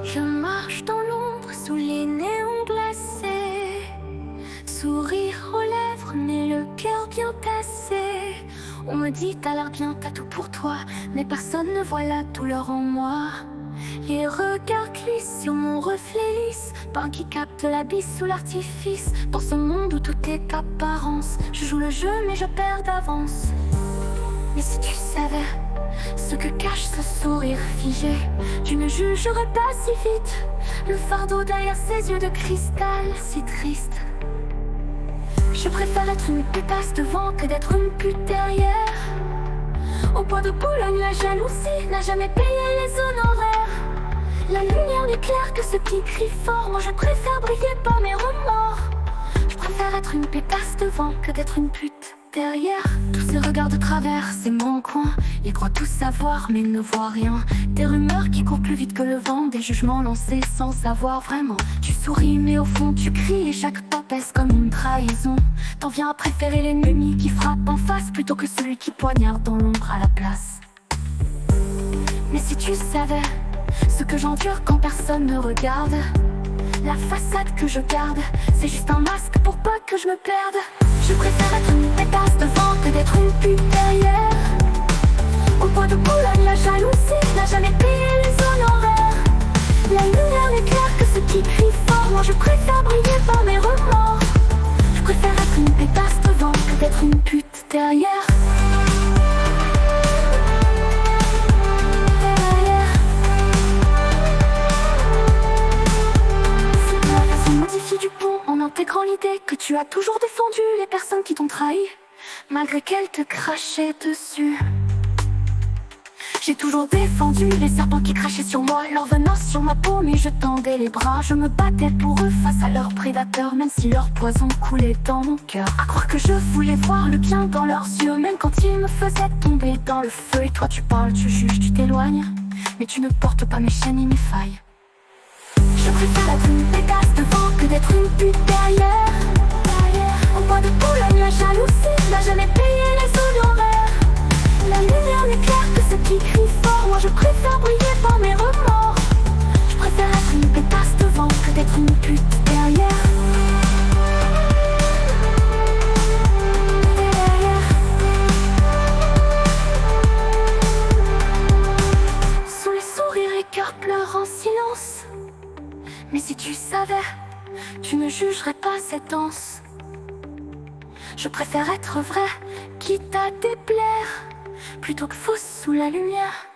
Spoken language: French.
Je marche dans l'ombre sous les néons glacés, sourire aux lèvres mais le cœur bien tassé. On me dit t'as l'air bien, t'as tout pour toi, mais personne ne voit la douleur en moi. Les regards glissent sur mon reflet lisse, pas qui capte la bise sous l'artifice. Dans ce monde où tout est apparence, je joue le jeu mais je perds d'avance. Mais si tu savais ce que cache ce sourire figé, tu ne jugerais pas si vite le fardeau derrière ses yeux de cristal si triste. Je préfère être une pétasse devant que d'être une pute derrière. Au bois de Boulogne, la jalousie n'a jamais payé les honoraires. La lumière n'est claire que ceux qui crient fort. Moi je préfère briller par mes remords. Je préfère être une pétasse devant que d'être une pute derrière. Tous ces regards de travers, c'est mon coin. Ils croient tout savoir mais ne voient rien. Des rumeurs qui courent plus vite que le vent, des jugements lancés sans savoir vraiment. Tu souris mais au fond tu cries et chaque pas pèse comme une trahison. T'en viens à préférer l'ennemi qui frappe en face plutôt que celui qui poignarde dans l'ombre à la place. Mais si tu savais ce que j'endure quand personne ne regarde, la façade que je garde, c'est juste un masque pour pas que je me perde. Je préfère être une pétasse devant que d'être une pute derrière. Au point de Boulogne, la jalousie n'a jamais payé les honoraires. La lumière n'est claire que ceux qui crient fort. Moi je préfère briller par mes remords. Je préfère être une pétasse devant que d'être une pute derrière. Du pont en intégrant l'idée que tu as toujours défendu les personnes qui t'ont trahi, malgré qu'elles te crachaient dessus. J'ai toujours défendu les serpents qui crachaient sur moi, leur venin sur ma peau, mais je tendais les bras. Je me battais pour eux face à leurs prédateurs, même si leur poison coulait dans mon cœur. À croire que je voulais voir le bien dans leurs yeux, même quand ils me faisaient tomber dans le feu. Et toi tu parles, tu juges, tu t'éloignes, mais tu ne portes pas mes chaînes ni mes failles. Je préfère être une pétasse devant que d'être une pute derrière. Au bois de Boulogne, la jalousie n'a jamais payé les honoraires. La lumière n'est claire que ceux qui crient fort. Moi je préfère briller par mes remords. Je préfère être une pétasse devant que d'être une pute derrière. Sous les sourires et cœurs pleurent en silence. Mais si tu savais, tu ne jugerais pas cette danse. Je préfère être vrai, quitte à déplaire, plutôt que fausse sous la lumière.